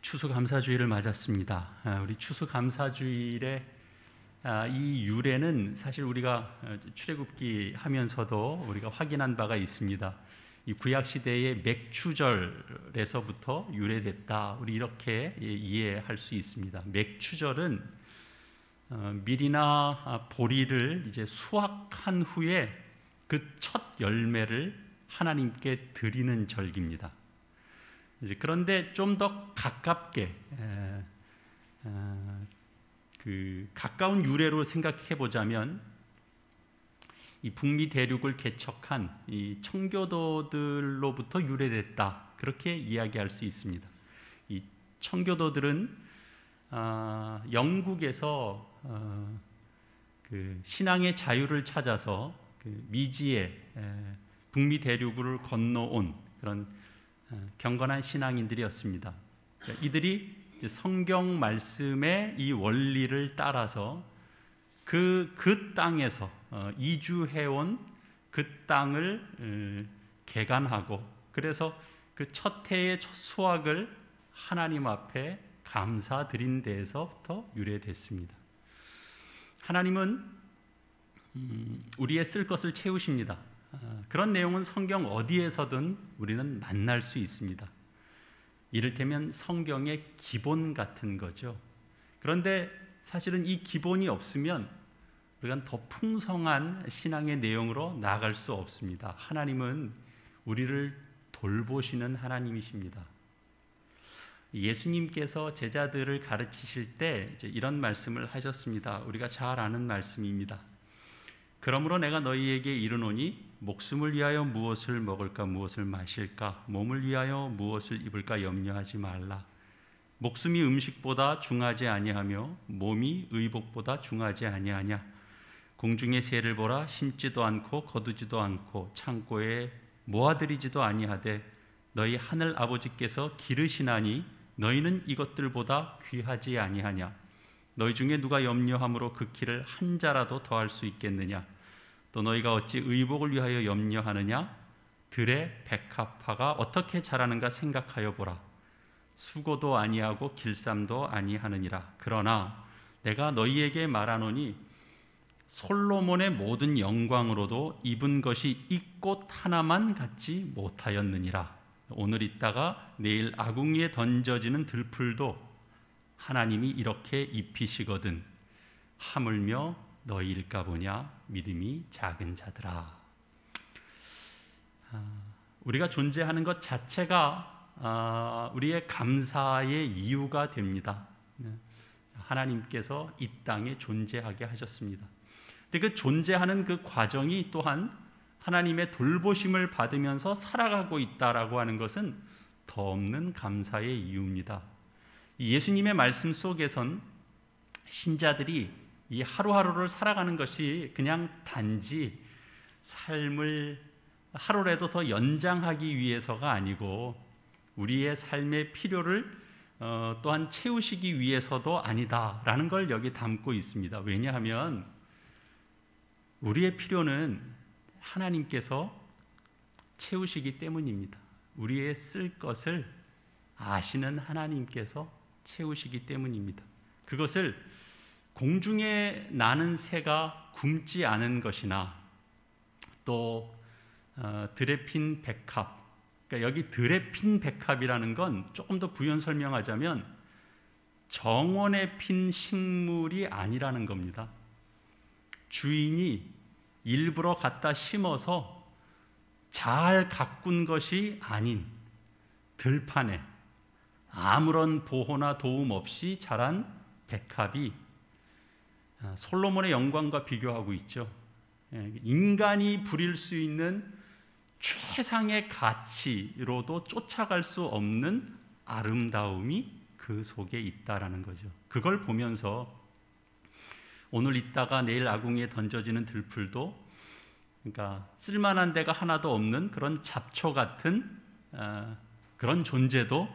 추수감사주일을 맞았습니다. 우리 추수감사주일의 이 유래는 사실 우리가 출애굽기 하면서도 우리가 확인한 바가 있습니다. 이 구약 시대의 맥추절에서부터 유래됐다. 우리 이렇게 이해할 수 있습니다. 맥추절은 밀이나 보리를 이제 수확한 후에 그 첫 열매를 하나님께 드리는 절기입니다. 그런데 좀 더 가깝게 가까운 유래로 생각해 보자면 이 북미 대륙을 개척한 이 청교도들로부터 유래됐다, 그렇게 이야기할 수 있습니다. 이 청교도들은 영국에서 신앙의 자유를 찾아서 미지의 북미 대륙을 건너온 그런 경건한 신앙인들이었습니다. 이들이 성경 말씀의 이 원리를 따라서 그 땅에서 이주해온 그 땅을 개간하고, 그래서 그 첫 해의 첫 수확을 하나님 앞에 감사드린 데에서부터 유래됐습니다. 하나님은 우리의 쓸 것을 채우십니다. 그런 내용은 성경 어디에서든 우리는 만날 수 있습니다. 이를테면 성경의 기본 같은 거죠. 그런데 사실은 이 기본이 없으면 우리가 더 풍성한 신앙의 내용으로 나아갈 수 없습니다. 하나님은 우리를 돌보시는 하나님이십니다. 예수님께서 제자들을 가르치실 때 이런 말씀을 하셨습니다. 우리가 잘 아는 말씀입니다. 그러므로 내가 너희에게 이르노니 목숨을 위하여 무엇을 먹을까 무엇을 마실까, 몸을 위하여 무엇을 입을까 염려하지 말라. 목숨이 음식보다 중하지 아니하며 몸이 의복보다 중하지 아니하냐. 공중의 새를 보라. 심지도 않고 거두지도 않고 창고에 모아들이지도 아니하되 너희 하늘 아버지께서 기르시나니 너희는 이것들보다 귀하지 아니하냐. 너희 중에 누가 염려함으로 그 키를 한 자라도 더할 수 있겠느냐. 또 너희가 어찌 의복을 위하여 염려하느냐. 들의 백합화가 어떻게 자라는가 생각하여 보라. 수고도 아니하고 길쌈도 아니하느니라. 그러나 내가 너희에게 말하노니 솔로몬의 모든 영광으로도 입은 것이 이 꽃 하나만 갖지 못하였느니라. 오늘 있다가 내일 아궁이에 던져지는 들풀도 하나님이 이렇게 입히시거든 하물며 너희일까 보냐. 믿음이 작은 자들아. 우리가 존재하는 것 자체가 우리의 감사의 이유가 됩니다. 하나님께서 이 땅에 존재하게 하셨습니다. 근데 그 존재하는 그 과정이 또한 하나님의 돌보심을 받으면서 살아가고 있다라고 하는 것은 더없는 감사의 이유입니다. 예수님의 말씀 속에선 신자들이 이 하루하루를 살아가는 것이 그냥 단지 삶을 하루라도 더 연장하기 위해서가 아니고 우리의 삶의 필요를 또한 채우시기 위해서도 아니다라는 걸 여기 담고 있습니다. 왜냐하면 우리의 필요는 하나님께서 채우시기 때문입니다. 우리의 쓸 것을 아시는 하나님께서 채우시기 때문입니다. 그것을 공중에 나는 새가 굶지 않은 것이나 또 들에 핀 백합, 그러니까 여기 들에 핀 백합이라는 건 조금 더 부연 설명하자면 정원에 핀 식물이 아니라는 겁니다. 주인이 일부러 갖다 심어서 잘 가꾼 것이 아닌 들판에 아무런 보호나 도움 없이 자란 백합이 솔로몬의 영광과 비교하고 있죠. 인간이 부릴 수 있는 최상의 가치로도 쫓아갈 수 없는 아름다움이 그 속에 있다라는 거죠. 그걸 보면서 오늘 있다가 내일 아궁이에 던져지는 들풀도, 그러니까 쓸만한 데가 하나도 없는 그런 잡초 같은 그런 존재도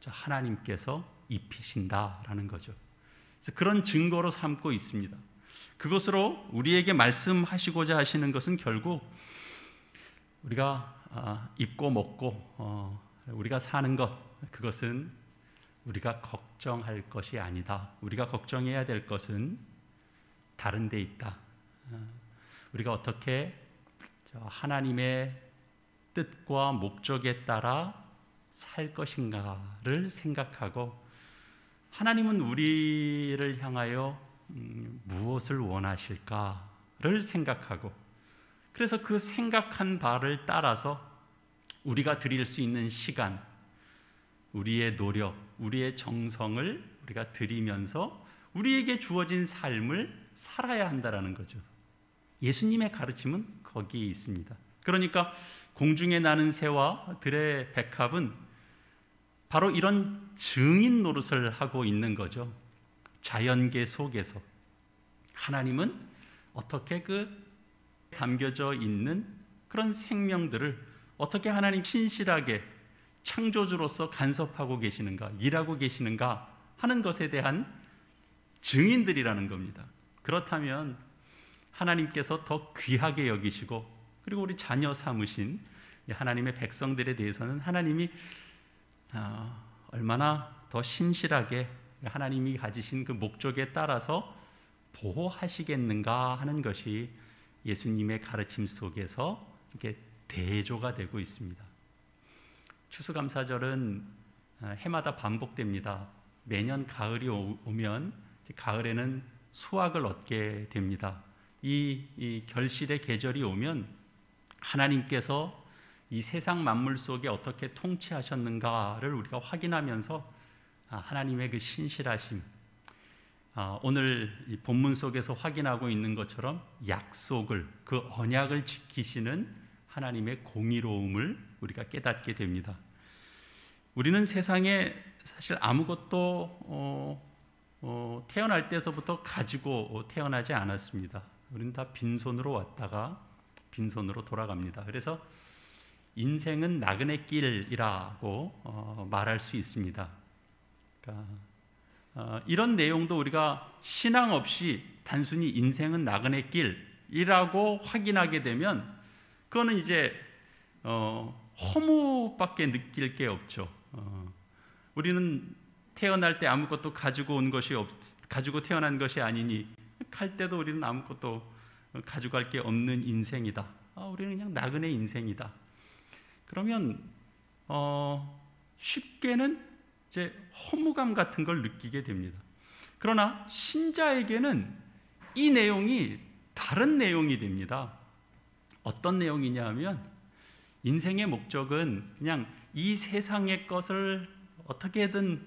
하나님께서 입히신다라는 거죠. 그래서 그런 증거로 삼고 있습니다. 그것으로 우리에게 말씀하시고자 하시는 것은 결국 우리가 입고 먹고 우리가 사는 것, 그것은 우리가 걱정할 것이 아니다. 우리가 걱정해야 될 것은 다른 데 있다. 우리가 어떻게 하나님의 뜻과 목적에 따라 살 것인가를 생각하고, 하나님은 우리를 향하여 무엇을 원하실까를 생각하고, 그래서 그 생각한 바를 따라서 우리가 드릴 수 있는 시간, 우리의 노력, 우리의 정성을 우리가 드리면서 우리에게 주어진 삶을 살아야 한다라는 거죠. 예수님의 가르침은 거기에 있습니다. 그러니까 공중에 나는 새와 들의 백합은 바로 이런 증인 노릇을 하고 있는 거죠. 자연계 속에서 하나님은 어떻게 그 담겨져 있는 그런 생명들을 어떻게 하나님 신실하게 창조주로서 간섭하고 계시는가, 일하고 계시는가 하는 것에 대한 증인들이라는 겁니다. 그렇다면 하나님께서 더 귀하게 여기시고, 그리고 우리 자녀 삼으신 하나님의 백성들에 대해서는 하나님이 얼마나 더 신실하게 하나님이 가지신 그 목적에 따라서 보호하시겠는가 하는 것이 예수님의 가르침 속에서 이렇게 대조가 되고 있습니다. 추수감사절은 해마다 반복됩니다. 매년 가을이 오면 가을에는 수확을 얻게 됩니다. 이 결실의 계절이 오면 하나님께서 이 세상 만물 속에 어떻게 통치하셨는가를 우리가 확인하면서 하나님의 그 신실하심, 오늘 이 본문 속에서 확인하고 있는 것처럼 약속을, 그 언약을 지키시는 하나님의 공의로움을 우리가 깨닫게 됩니다. 우리는 세상에 사실 아무것도 태어날 때서부터 가지고 태어나지 않았습니다. 우리는 다 빈손으로 왔다가 빈손으로 돌아갑니다. 그래서 인생은 나그네 길이라고 말할 수 있습니다. 그러니까 이런 내용도 우리가 신앙 없이 단순히 인생은 나그네 길이라고 확인하게 되면 그거는 이제 허무밖에 느낄 게 없죠. 우리는 태어날 때 아무것도 가지고 태어난 것이 아니니 갈 때도 우리는 아무것도 가져갈 게 없는 인생이다. 우리는 그냥 나그네 인생이다. 그러면 쉽게는 이제 허무감 같은 걸 느끼게 됩니다. 그러나 신자에게는 이 내용이 다른 내용이 됩니다. 어떤 내용이냐 하면, 인생의 목적은 그냥 이 세상의 것을 어떻게든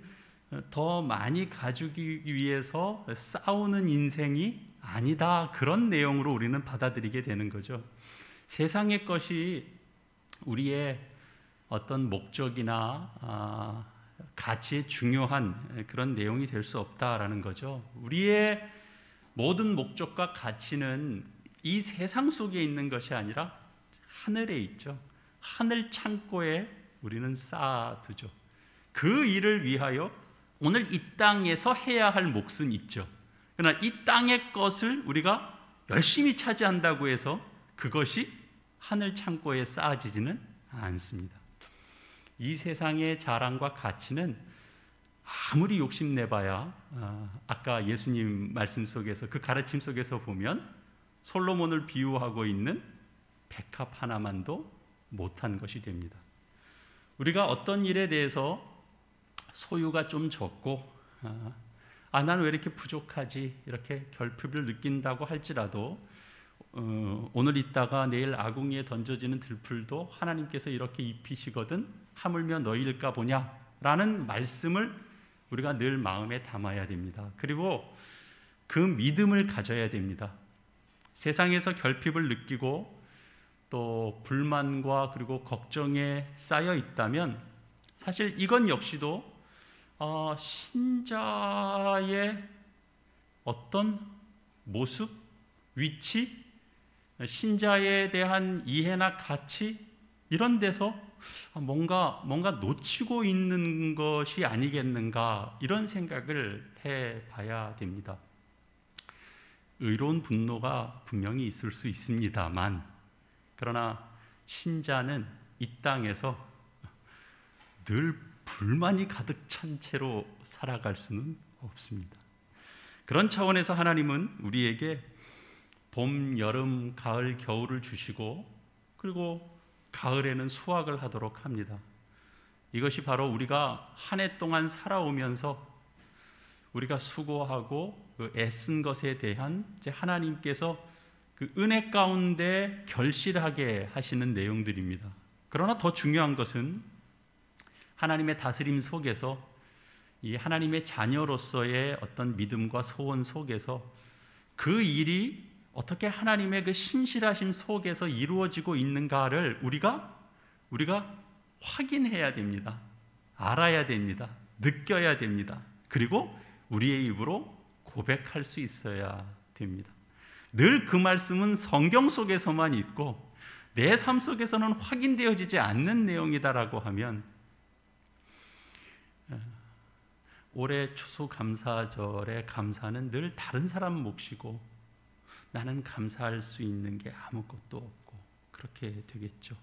더 많이 가지기 위해서 싸우는 인생이 아니다. 그런 내용으로 우리는 받아들이게 되는 거죠. 세상의 것이 우리의 어떤 목적이나 가치에 중요한 그런 내용이 될 수 없다라는 거죠. 우리의 모든 목적과 가치는 이 세상 속에 있는 것이 아니라 하늘에 있죠. 하늘 창고에 우리는 쌓아두죠. 그 일을 위하여 오늘 이 땅에서 해야 할 몫은 있죠. 그러나 이 땅의 것을 우리가 열심히 차지한다고 해서 그것이 하늘 창고에 쌓아지지는 않습니다. 이 세상의 자랑과 가치는 아무리 욕심내봐야 아까 예수님 말씀 속에서, 그 가르침 속에서 보면 솔로몬을 비유하고 있는 백합 하나만도 못한 것이 됩니다. 우리가 어떤 일에 대해서 소유가 좀 적고 난 왜 이렇게 부족하지, 이렇게 결핍을 느낀다고 할지라도 오늘 있다가 내일 아궁이에 던져지는 들풀도 하나님께서 이렇게 입히시거든 하물며 너희일까 보냐 라는 말씀을 우리가 늘 마음에 담아야 됩니다. 그리고 그 믿음을 가져야 됩니다. 세상에서 결핍을 느끼고 또 불만과 그리고 걱정에 쌓여 있다면 사실 이건 역시도 신자의 어떤 모습, 위치, 신자에 대한 이해나 가치, 이런 데서 뭔가 놓치고 있는 것이 아니겠는가, 이런 생각을 해봐야 됩니다. 의로운 분노가 분명히 있을 수 있습니다만, 그러나 신자는 이 땅에서 늘 불만이 가득 찬 채로 살아갈 수는 없습니다. 그런 차원에서 하나님은 우리에게 봄, 여름, 가을, 겨울을 주시고 그리고 가을에는 수확을 하도록 합니다. 이것이 바로 우리가 한 해 동안 살아오면서 우리가 수고하고 그 애쓴 것에 대한 이제 하나님께서 그 은혜 가운데 결실하게 하시는 내용들입니다. 그러나 더 중요한 것은 하나님의 다스림 속에서 이 하나님의 자녀로서의 어떤 믿음과 소원 속에서 그 일이 어떻게 하나님의 그 신실하심 속에서 이루어지고 있는가를 우리가 확인해야 됩니다. 알아야 됩니다. 느껴야 됩니다. 그리고 우리의 입으로 고백할 수 있어야 됩니다. 늘 그 말씀은 성경 속에서만 있고 내 삶 속에서는 확인되어지지 않는 내용이다라고 하면 올해 추수감사절의 감사는 늘 다른 사람 몫이고 나는 감사할 수 있는 게 아무것도 없고 그렇게 되겠죠.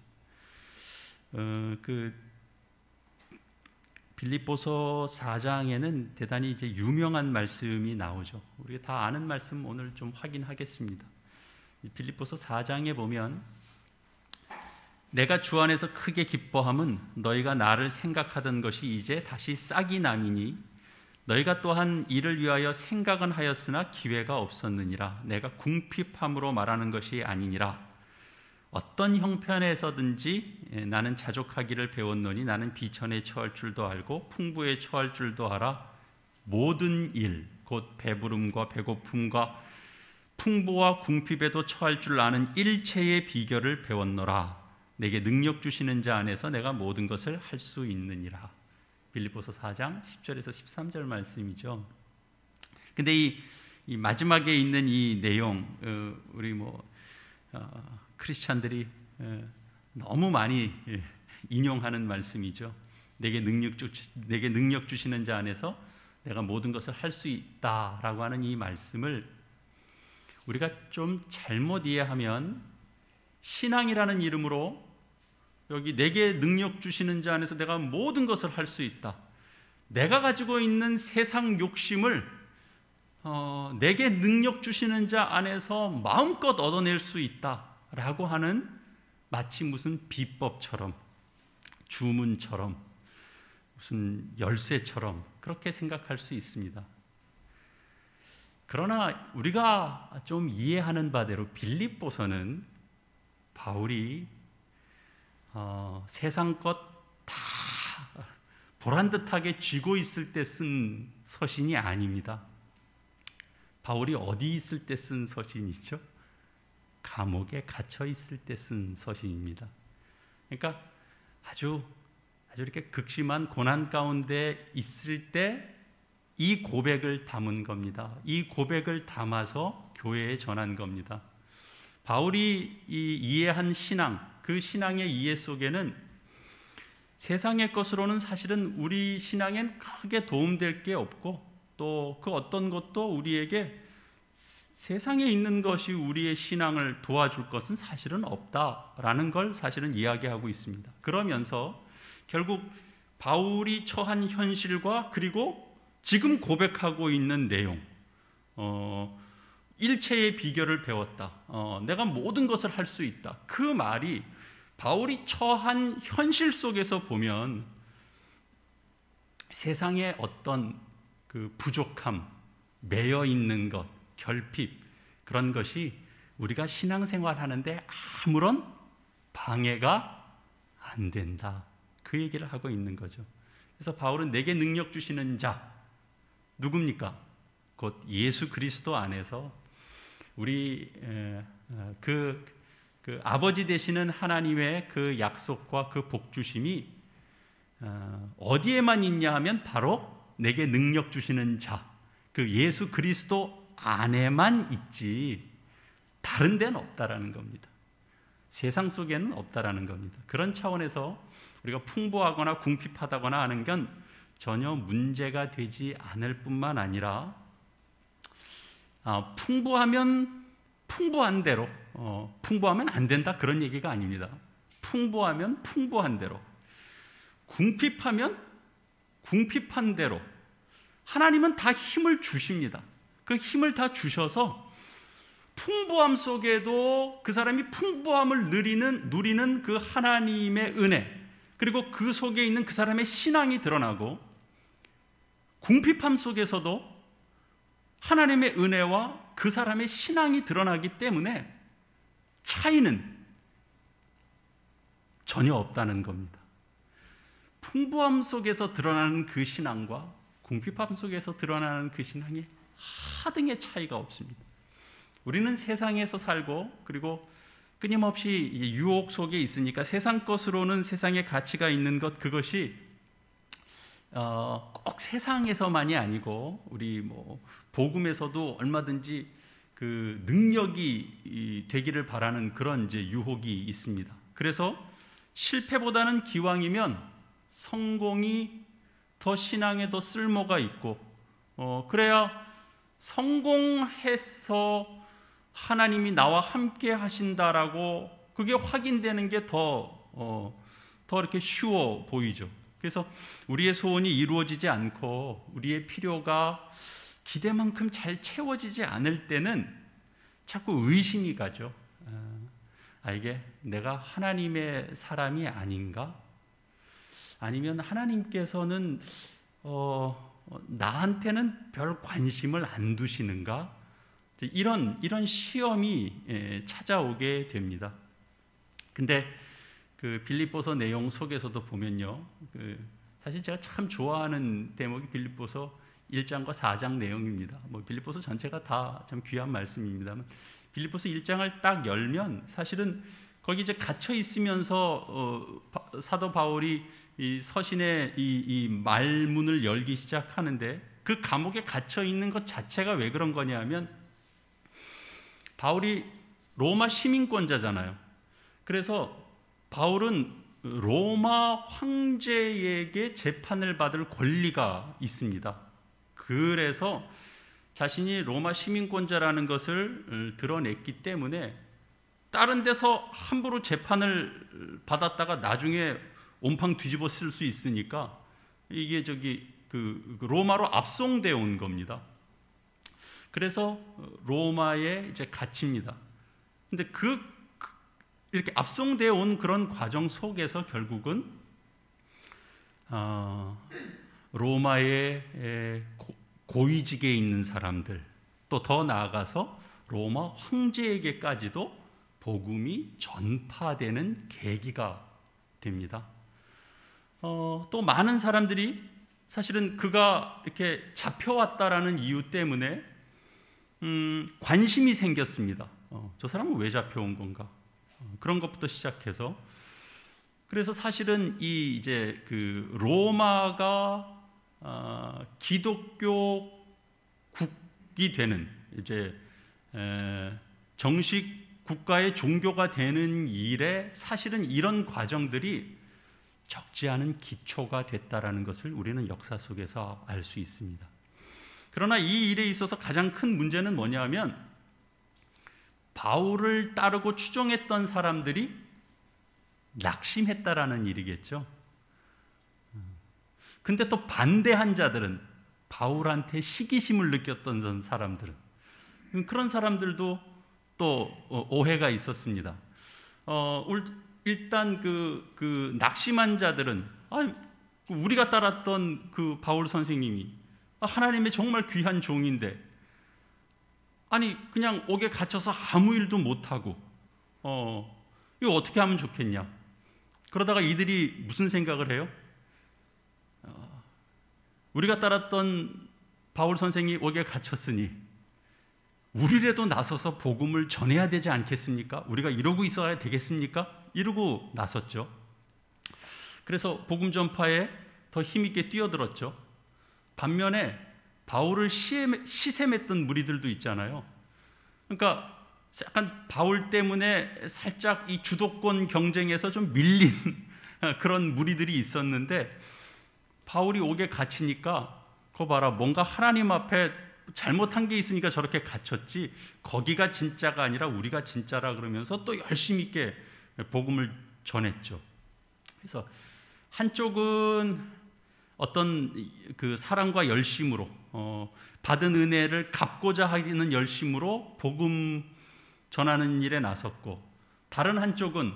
그 빌립보서 4장에는 대단히 이제 유명한 말씀이 나오죠. 우리가 다 아는 말씀 오늘 좀 확인하겠습니다. 빌립보서 4장에 보면 내가 주 안에서 크게 기뻐함은 너희가 나를 생각하던 것이 이제 다시 싹이 나미니 너희가 또한 이를 위하여 생각은 하였으나 기회가 없었느니라. 내가 궁핍함으로 말하는 것이 아니니라. 어떤 형편에서든지 나는 자족하기를 배웠노니 나는 비천에 처할 줄도 알고 풍부에 처할 줄도 알아. 모든 일 곧 배부름과 배고픔과 풍부와 궁핍에도 처할 줄 아는 일체의 비결을 배웠노라. 내게 능력 주시는 자 안에서 내가 모든 것을 할 수 있느니라. 빌립보서 4장 10절에서 13절 말씀이죠. 근데 이 마지막에 있는 이 내용 우리 크리스찬들이 너무 많이 인용하는 말씀이죠. 내게 능력 주시는 자 안에서 내가 모든 것을 할 수 있다라고 하는 이 말씀을 우리가 좀 잘못 이해하면 신앙이라는 이름으로 여기 내게 능력 주시는 자 안에서 내가 모든 것을 할 수 있다. 내가 가지고 있는 세상 욕심을 내게 능력 주시는 자 안에서 마음껏 얻어낼 수 있다라고 하는 마치 무슨 비법처럼 주문처럼 무슨 열쇠처럼 그렇게 생각할 수 있습니다. 그러나 우리가 좀 이해하는 바대로 빌립보서는 바울이 세상 것 다 보란듯하게 쥐고 있을 때 쓴 서신이 아닙니다. 바울이 어디 있을 때 쓴 서신이죠? 감옥에 갇혀 있을 때 쓴 서신입니다. 그러니까 아주 이렇게 극심한 고난 가운데 있을 때 이 고백을 담은 겁니다. 이 고백을 담아서 교회에 전한 겁니다. 바울이 이해한 신앙, 그 신앙의 이해 속에는 세상의 것으로는 사실은 우리 신앙엔 크게 도움될 게 없고 또 그 어떤 것도 우리에게 세상에 있는 것이 우리의 신앙을 도와줄 것은 사실은 없다라는 걸 사실은 이야기하고 있습니다. 그러면서 결국 바울이 처한 현실과 그리고 지금 고백하고 있는 내용, 일체의 비결을 배웠다. 내가 모든 것을 할 수 있다. 그 말이 바울이 처한 현실 속에서 보면 세상의 어떤 그 부족함, 매여 있는 것, 결핍 그런 것이 우리가 신앙생활하는데 아무런 방해가 안 된다. 그 얘기를 하고 있는 거죠. 그래서 바울은 내게 능력 주시는 자 누굽니까? 곧 예수 그리스도 안에서 우리 그 아버지 되시는 하나님의 그 약속과 그 복주심이 어디에만 있냐 하면 바로 내게 능력 주시는 자, 그 예수 그리스도 안에만 있지 다른 데는 없다라는 겁니다. 세상 속에는 없다라는 겁니다. 그런 차원에서 우리가 풍부하거나 궁핍하다거나 하는 건 전혀 문제가 되지 않을 뿐만 아니라 풍부하면 풍부한 대로 풍부하면 안 된다 그런 얘기가 아닙니다. 풍부하면 풍부한 대로 궁핍하면 궁핍한 대로 하나님은 다 힘을 주십니다. 그 힘을 다 주셔서 풍부함 속에도 그 사람이 풍부함을 누리는 그 하나님의 은혜, 그리고 그 속에 있는 그 사람의 신앙이 드러나고, 궁핍함 속에서도 하나님의 은혜와 그 사람의 신앙이 드러나기 때문에 차이는 전혀 없다는 겁니다. 풍부함 속에서 드러나는 그 신앙과 궁핍함 속에서 드러나는 그 신앙이 하등의 차이가 없습니다. 우리는 세상에서 살고, 그리고 끊임없이 유혹 속에 있으니까 세상 것으로는 세상의 가치가 있는 것, 그것이 꼭 세상에서만이 아니고 우리 복음에서도 얼마든지 그 능력이 되기를 바라는 그런 이제 유혹이 있습니다. 그래서 실패보다는 기왕이면 성공이 더 신앙에 더 쓸모가 있고, 그래야 성공해서 하나님이 나와 함께 하신다라고 그게 확인되는 게 더 이렇게 쉬워 보이죠. 그래서 우리의 소원이 이루어지지 않고 우리의 필요가 기대만큼 잘 채워지지 않을 때는 자꾸 의심이 가죠. 이게 내가 하나님의 사람이 아닌가? 아니면 하나님께서는 나한테는 별 관심을 안 두시는가? 이런 시험이 찾아오게 됩니다. 근데 그 빌립보서 내용 속에서도 보면요, 사실 제가 참 좋아하는 대목이 빌립보서 1장과 4장 내용입니다. 빌립보서 전체가 다 참 귀한 말씀입니다만, 빌립보서 1장을 딱 열면 사실은 거기 이제 갇혀 있으면서 사도 바울이 이 서신의 이 말문을 열기 시작하는데, 그 감옥에 갇혀 있는 것 자체가 왜 그런 거냐면, 바울이 로마 시민권자잖아요. 그래서 바울은 로마 황제에게 재판을 받을 권리가 있습니다. 그래서 자신이 로마 시민권자라는 것을 드러냈기 때문에 다른 데서 함부로 재판을 받았다가 나중에 온팡 뒤집어 쓸 수 있으니까 이게 그 로마로 압송되어 온 겁니다. 그래서 로마에 이제 갇힙니다. 근데 이렇게 압송되어 온 그런 과정 속에서 결국은 로마의 고위직에 있는 사람들, 또 더 나아가서 로마 황제에게까지도 복음이 전파되는 계기가 됩니다. 또 많은 사람들이 사실은 그가 이렇게 잡혀왔다라는 이유 때문에 관심이 생겼습니다. 저 사람은 왜 잡혀온 건가? 그런 것부터 시작해서, 그래서 사실은 이제 그 로마가 기독교 국이 되는, 이제 정식 국가의 종교가 되는 일에 사실은 이런 과정들이 적지 않은 기초가 됐다라는 것을 우리는 역사 속에서 알 수 있습니다. 그러나 이 일에 있어서 가장 큰 문제는 뭐냐면, 바울을 따르고 추종했던 사람들이 낙심했다라는 일이겠죠. 근데 또 반대한 자들은, 바울한테 시기심을 느꼈던 사람들은, 그런 사람들도 또 오해가 있었습니다. 일단 그 낙심한 자들은, 우리가 따랐던 그 바울 선생님이 하나님의 정말 귀한 종인데, 아니 그냥 옥에 갇혀서 아무 일도 못하고 이거 어떻게 하면 좋겠냐. 그러다가 이들이 무슨 생각을 해요? 우리가 따랐던 바울 선생이 옥에 갇혔으니 우리라도 나서서 복음을 전해야 되지 않겠습니까? 우리가 이러고 있어야 되겠습니까? 이러고 나섰죠. 그래서 복음 전파에 더 힘있게 뛰어들었죠. 반면에 바울을 시샘했던 무리들도 있잖아요. 그러니까 약간 바울 때문에 살짝 이 주도권 경쟁에서 좀 밀린 그런 무리들이 있었는데, 바울이 옥에 갇히니까 그거 봐라, 뭔가 하나님 앞에 잘못한 게 있으니까 저렇게 갇혔지, 거기가 진짜가 아니라 우리가 진짜라 그러면서 또 열심히 있게 복음을 전했죠. 그래서 한쪽은 어떤 그 사랑과 열심으로 받은 은혜를 갚고자 하는 열심으로 복음 전하는 일에 나섰고, 다른 한쪽은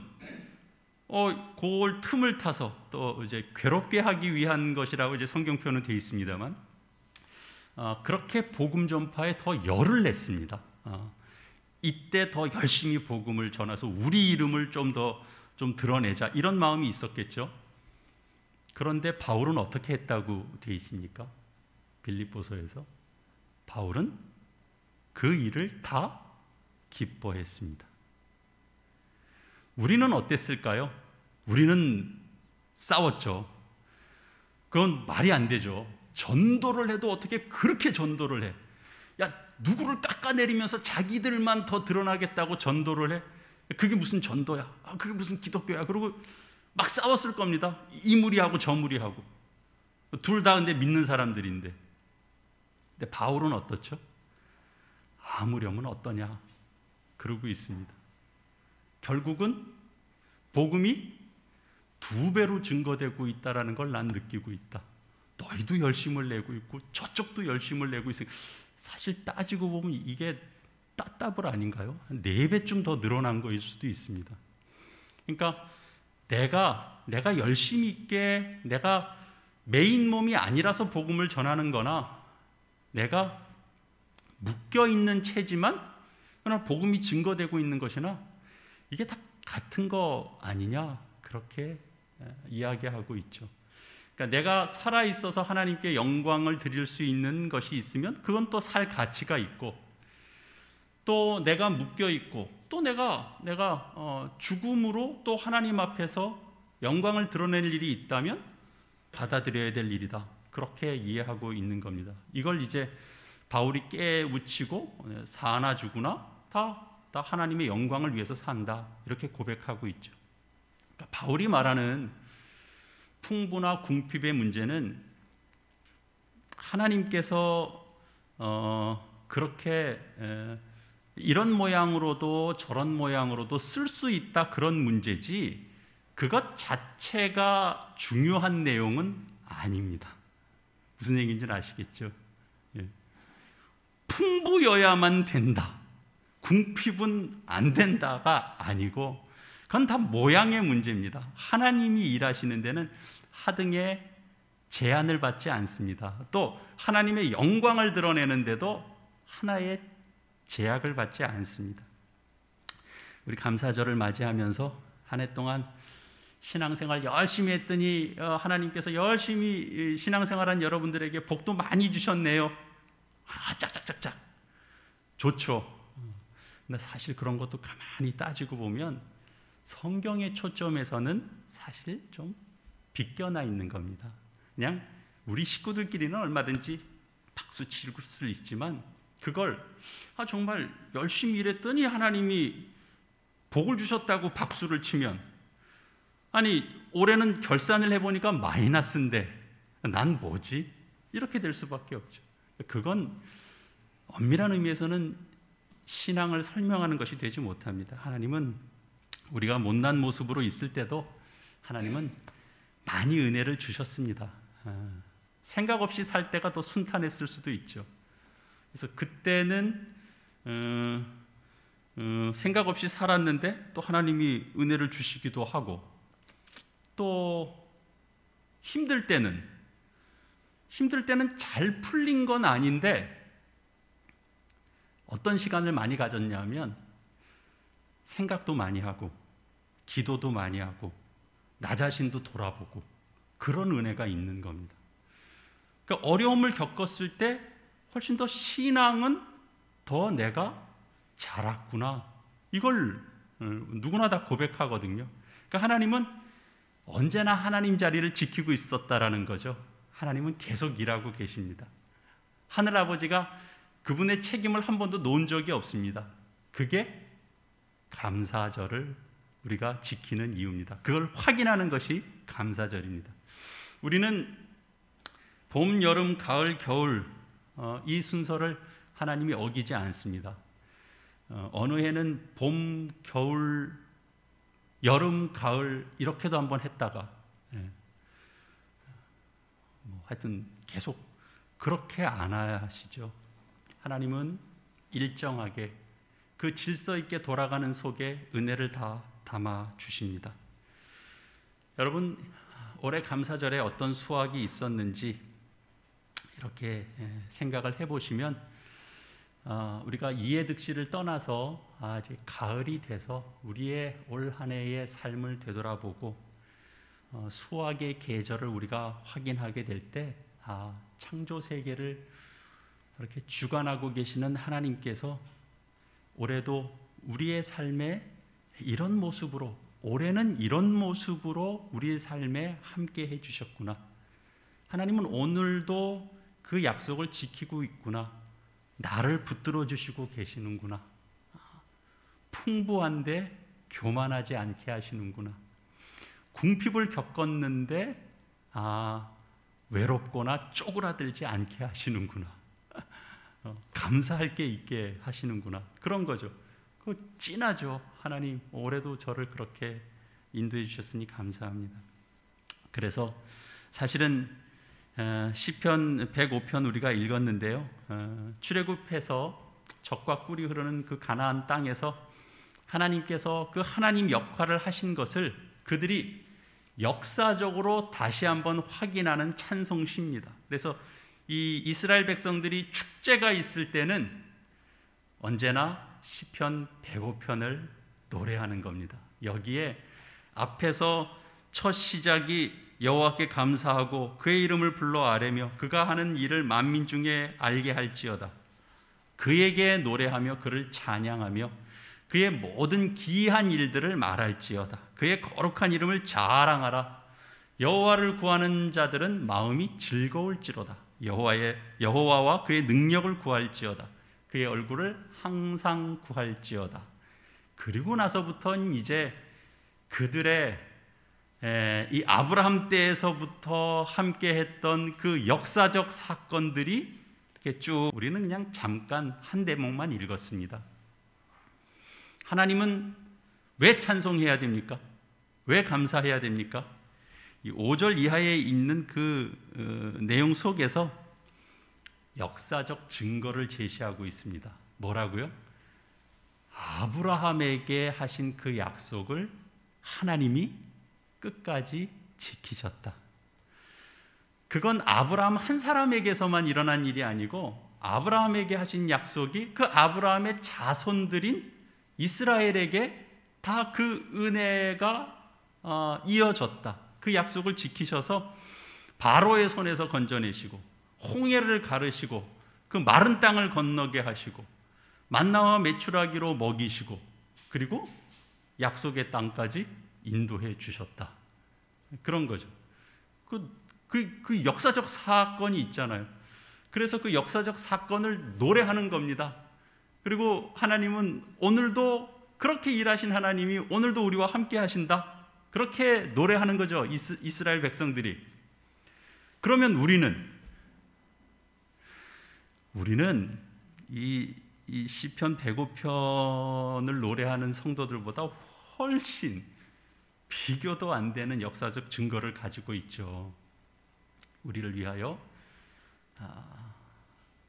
그걸 틈을 타서 또 이제 괴롭게 하기 위한 것이라고 이제 성경표현은 되어 있습니다만, 그렇게 복음 전파에 더 열을 냈습니다. 이때 더 열심히 복음을 전해서 우리 이름을 좀 드러내자, 이런 마음이 있었겠죠. 그런데 바울은 어떻게 했다고 되어 있습니까? 빌립보서에서 바울은 그 일을 다 기뻐했습니다. 우리는 어땠을까요? 우리는 싸웠죠. 그건 말이 안 되죠. 전도를 해도 어떻게 그렇게 전도를 해? 야, 누구를 깎아내리면서 자기들만 더 드러나겠다고 전도를 해? 그게 무슨 전도야? 그게 무슨 기독교야? 그러고 막 싸웠을 겁니다. 이 무리하고 저 무리하고. 둘 다 근데 믿는 사람들인데. 근데 바울은 어떻죠? 아무렴은 어떠냐? 그러고 있습니다. 결국은 복음이 2배로 증거되고 있다라는 걸 난 느끼고 있다. 너희도 열심을 내고 있고 저쪽도 열심을 내고 있으니까 사실 따지고 보면 이게 따따블 아닌가요? 한 4배쯤 더 늘어난 거일 수도 있습니다. 그러니까 내가 열심히 있게, 내가 메인 몸이 아니라서 복음을 전하는 거나, 내가 묶여 있는 채지만 그러나 복음이 증거되고 있는 것이나, 이게 다 같은 거 아니냐, 그렇게 이야기하고 있죠. 그러니까 내가 살아 있어서 하나님께 영광을 드릴 수 있는 것이 있으면 그건 또 살 가치가 있고, 또 내가 묶여 있고, 또 내가 죽음으로 또 하나님 앞에서 영광을 드러낼 일이 있다면 받아들여야 될 일이다, 그렇게 이해하고 있는 겁니다. 이걸 이제 바울이 깨우치고 사나 죽으나 다 하나님의 영광을 위해서 산다, 이렇게 고백하고 있죠. 그러니까 바울이 말하는 풍부나 궁핍의 문제는 하나님께서 그렇게 이런 모양으로도 저런 모양으로도 쓸 수 있다, 그런 문제지 그것 자체가 중요한 내용은 아닙니다. 무슨 얘기인지 아시겠죠? 예. 풍부여야만 된다, 궁핍은 안 된다가 아니고, 그건 다 모양의 문제입니다. 하나님이 일하시는 데는 하등의 제한을 받지 않습니다. 또 하나님의 영광을 드러내는데도 하나의 제약을 받지 않습니다. 우리 감사절을 맞이하면서 한 해 동안 신앙생활 열심히 했더니 하나님께서 열심히 신앙생활한 여러분들에게 복도 많이 주셨네요. 짝짝짝짝 좋죠. 근데 사실 그런 것도 가만히 따지고 보면 성경의 초점에서는 사실 좀 비껴나 있는 겁니다. 그냥 우리 식구들끼리는 얼마든지 박수 칠 수 있지만, 그걸 정말 열심히 일했더니 하나님이 복을 주셨다고 박수를 치면, 아니 올해는 결산을 해보니까 마이너스인데 난 뭐지? 이렇게 될 수밖에 없죠. 그건 엄밀한 의미에서는 신앙을 설명하는 것이 되지 못합니다. 하나님은 우리가 못난 모습으로 있을 때도 하나님은 많이 은혜를 주셨습니다. 생각 없이 살 때가 더 순탄했을 수도 있죠. 그래서 그때는 생각 없이 살았는데 또 하나님이 은혜를 주시기도 하고, 또 힘들 때는 잘 풀린 건 아닌데 어떤 시간을 많이 가졌냐면 생각도 많이 하고 기도도 많이 하고 나 자신도 돌아보고, 그런 은혜가 있는 겁니다. 그러니까 어려움을 겪었을 때 훨씬 더 신앙은 더 내가 자랐구나, 이걸 누구나 다 고백하거든요. 그러니까 하나님은 언제나 하나님 자리를 지키고 있었다라는 거죠. 하나님은 계속 일하고 계십니다. 하늘아버지가 그분의 책임을 한 번도 놓은 적이 없습니다. 그게 감사절을 우리가 지키는 이유입니다. 그걸 확인하는 것이 감사절입니다. 우리는 봄, 여름, 가을, 겨울 이 순서를 하나님이 어기지 않습니다. 어느 해는 봄, 겨울, 여름, 가을 이렇게도 한번 했다가 하여튼 계속 그렇게 안 하시죠. 하나님은 일정하게 그 질서 있게 돌아가는 속에 은혜를 다 담아 주십니다. 여러분, 올해 감사절에 어떤 수확이 있었는지 이렇게 생각을 해보시면 우리가 이해득실을 떠나서 이제 가을이 돼서 우리의 올 한 해의 삶을 되돌아보고 수확의 계절을 우리가 확인하게 될 때 창조 세계를 이렇게 주관하고 계시는 하나님께서 올해도 우리의 삶에 이런 모습으로, 올해는 이런 모습으로 우리의 삶에 함께 해주셨구나. 하나님은 오늘도 그 약속을 지키고 있구나. 나를 붙들어 주시고 계시는구나. 풍부한데 교만하지 않게 하시는구나. 궁핍을 겪었는데 외롭거나 쪼그라들지 않게 하시는구나. 감사할 게 있게 하시는구나. 그런 거죠. 그거 찐하죠. 하나님 올해도 저를 그렇게 인도해 주셨으니 감사합니다. 그래서 사실은 시편 105편 우리가 읽었는데요. 출애굽해서 젖과 꿀이 흐르는 그 가나안 땅에서 하나님께서 그 하나님 역할을 하신 것을 그들이 역사적으로 다시 한번 확인하는 찬송시입니다. 그래서 이 이스라엘 백성들이 축제가 있을 때는 언제나 시편 105편을 노래하는 겁니다. 여기에 앞에서 첫 시작이 여호와께 감사하고 그의 이름을 불러 아뢰며 그가 하는 일을 만민 중에 알게 할지어다. 그에게 노래하며 그를 찬양하며 그의 모든 기이한 일들을 말할지어다. 그의 거룩한 이름을 자랑하라. 여호와를 구하는 자들은 마음이 즐거울지로다. 여호와와 그의 능력을 구할지어다. 그의 얼굴을 항상 구할지어다. 그리고 나서부터는 이제 그들의 이 아브라함 때에서부터 함께 했던 그 역사적 사건들이 이렇게 쭉 우리는 그냥 잠깐 한 대목만 읽었습니다. 하나님은 왜 찬송해야 됩니까? 왜 감사해야 됩니까? 이 5절 이하에 있는 그 내용 속에서 역사적 증거를 제시하고 있습니다. 뭐라고요? 아브라함에게 하신 그 약속을 하나님이 끝까지 지키셨다. 그건 아브라함 한 사람에게서만 일어난 일이 아니고 아브라함에게 하신 약속이 그 아브라함의 자손들인 이스라엘에게 다 그 은혜가 이어졌다. 그 약속을 지키셔서 바로의 손에서 건져내시고 홍해를 가르시고 그 마른 땅을 건너게 하시고 만나와 메추라기로 먹이시고 그리고 약속의 땅까지 인도해 주셨다. 그런 거죠. 그 역사적 사건이 있잖아요. 그래서 그 역사적 사건을 노래하는 겁니다. 그리고 하나님은 오늘도 그렇게 일하신 하나님이 오늘도 우리와 함께 하신다. 그렇게 노래하는 거죠. 이스라엘 백성들이. 그러면 우리는 이 시편 105편을 노래하는 성도들보다 훨씬 비교도 안 되는 역사적 증거를 가지고 있죠. 우리를 위하여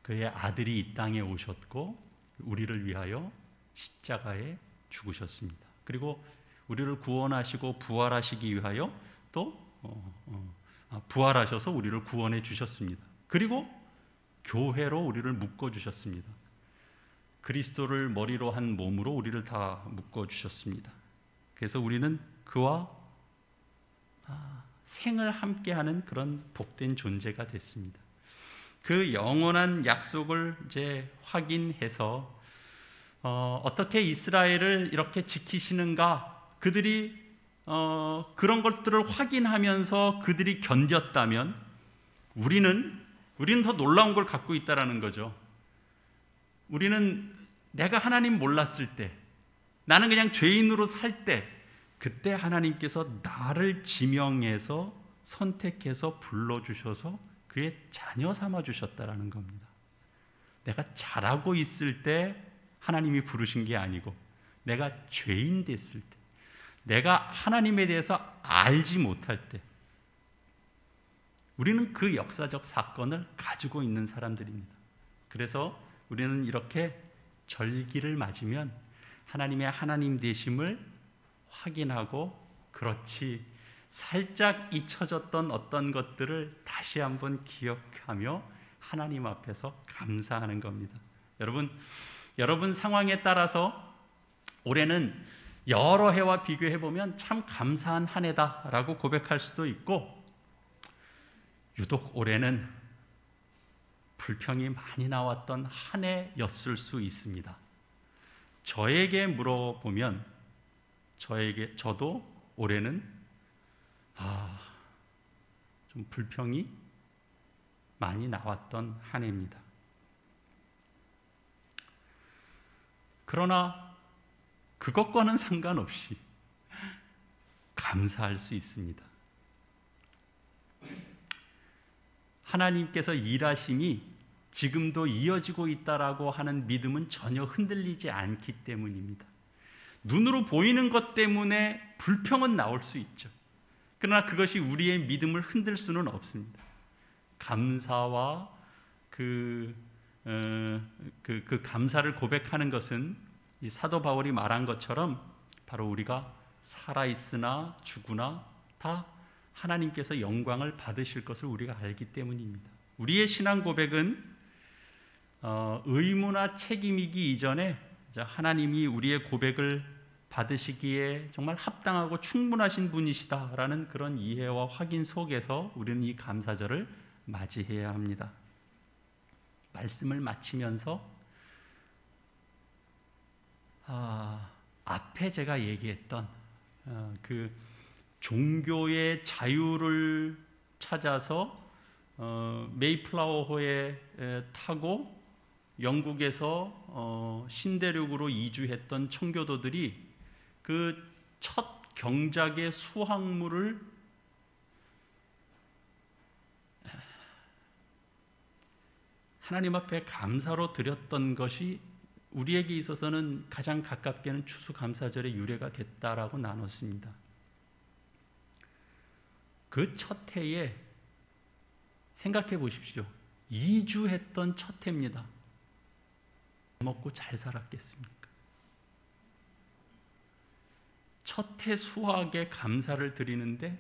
그의 아들이 이 땅에 오셨고 우리를 위하여 십자가에 죽으셨습니다. 그리고 우리를 구원하시고 부활하시기 위하여 또 부활하셔서 우리를 구원해 주셨습니다. 그리고 교회로 우리를 묶어 주셨습니다. 그리스도를 머리로 한 몸으로 우리를 다 묶어 주셨습니다. 그래서 우리는 그와 생을 함께하는 그런 복된 존재가 됐습니다. 그 영원한 약속을 이제 확인해서 어떻게 이스라엘을 이렇게 지키시는가, 그들이 그런 것들을 확인하면서 그들이 견뎠다면 우리는 더 놀라운 걸 갖고 있다라는 거죠. 우리는 내가 하나님 몰랐을 때, 나는 그냥 죄인으로 살 때, 그때 하나님께서 나를 지명해서 선택해서 불러주셔서 그의 자녀 삼아 주셨다라는 겁니다. 내가 잘하고 있을 때 하나님이 부르신 게 아니고 내가 죄인 됐을 때, 내가 하나님에 대해서 알지 못할 때 우리는 그 역사적 사건을 가지고 있는 사람들입니다. 그래서 우리는 이렇게 절기를 맞으면 하나님의 하나님 되심을 확인하고, 그렇지, 살짝 잊혀졌던 어떤 것들을 다시 한번 기억하며 하나님 앞에서 감사하는 겁니다. 여러분 상황에 따라서 올해는 여러 해와 비교해 보면 참 감사한 한 해다라고 고백할 수도 있고, 유독 올해는 불평이 많이 나왔던 한 해였을 수 있습니다. 저에게 물어보면 저도 올해는 좀 불평이 많이 나왔던 한 해입니다. 그러나 그것과는 상관없이 감사할 수 있습니다. 하나님께서 일하심이 지금도 이어지고 있다라고 하는 믿음은 전혀 흔들리지 않기 때문입니다. 눈으로 보이는 것 때문에 불평은 나올 수 있죠. 그러나 그것이 우리의 믿음을 흔들 수는 없습니다. 감사와 그 감사를 고백하는 것은 이 사도 바울이 말한 것처럼 바로 우리가 살아있으나 죽으나 다 하나님께서 영광을 받으실 것을 우리가 알기 때문입니다. 우리의 신앙 고백은 의무나 책임이기 이전에 하나님이 우리의 고백을 받으시기에 정말 합당하고 충분하신 분이시다라는 그런 이해와 확인 속에서 우리는 이 감사절을 맞이해야 합니다. 말씀을 마치면서 앞에 제가 얘기했던 그 종교의 자유를 찾아서 메이플라워호에 타고 영국에서 신대륙으로 이주했던 청교도들이 그 첫 경작의 수확물을 하나님 앞에 감사로 드렸던 것이 우리에게 있어서는 가장 가깝게는 추수감사절의 유래가 됐다라고 나눴습니다. 그 첫 해에 생각해 보십시오. 이주했던 첫 해입니다. 먹고 잘 살았겠습니까? 첫 해 수확에 감사를 드리는데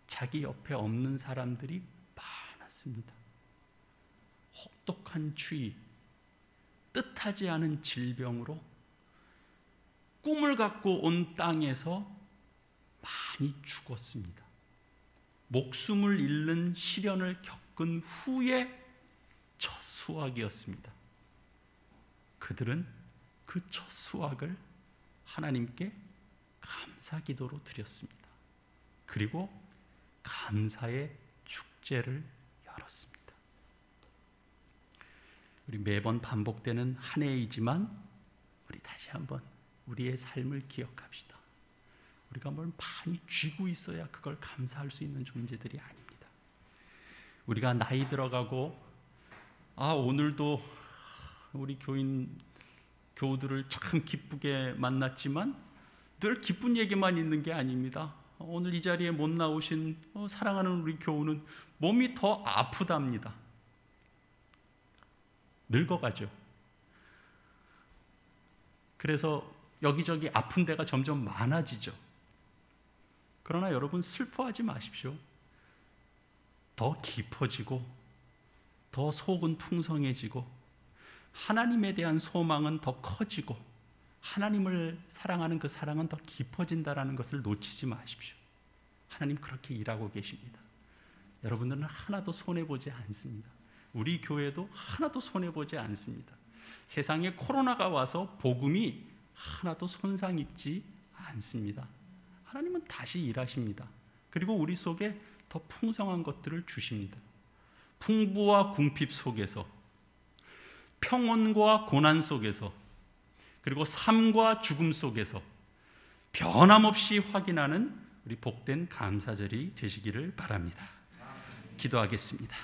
자기 옆에 없는 사람들이 많았습니다. 혹독한 추위, 뜻하지 않은 질병으로 꿈을 갖고 온 땅에서 많이 죽었습니다. 목숨을 잃는 시련을 겪은 후에 첫 수확이었습니다. 그들은 그 첫 수확을 하나님께 감사 기도로 드렸습니다. 그리고 감사의 축제를 열었습니다. 우리 매번 반복되는 한 해이지만 우리 다시 한번 우리의 삶을 기억합시다. 우리가 뭘 많이 쥐고 있어야 그걸 감사할 수 있는 존재들이 아닙니다. 우리가 나이 들어가고 오늘도 우리 교우들을 참 기쁘게 만났지만 늘 기쁜 얘기만 있는 게 아닙니다. 오늘 이 자리에 못 나오신 사랑하는 우리 교우는 몸이 더 아프답니다. 늙어가죠. 그래서 여기저기 아픈 데가 점점 많아지죠. 그러나 여러분 슬퍼하지 마십시오. 더 깊어지고 더 속은 풍성해지고 하나님에 대한 소망은 더 커지고 하나님을 사랑하는 그 사랑은 더 깊어진다는 것을 놓치지 마십시오. 하나님 그렇게 일하고 계십니다. 여러분들은 하나도 손해보지 않습니다. 우리 교회도 하나도 손해보지 않습니다. 세상에 코로나가 와서 복음이 하나도 손상 입지 않습니다. 하나님은 다시 일하십니다. 그리고 우리 속에 더 풍성한 것들을 주십니다. 풍부와 궁핍 속에서, 평온과 고난 속에서, 그리고 삶과 죽음 속에서 변함없이 확인하는 우리 복된 감사절이 되시기를 바랍니다. 기도하겠습니다.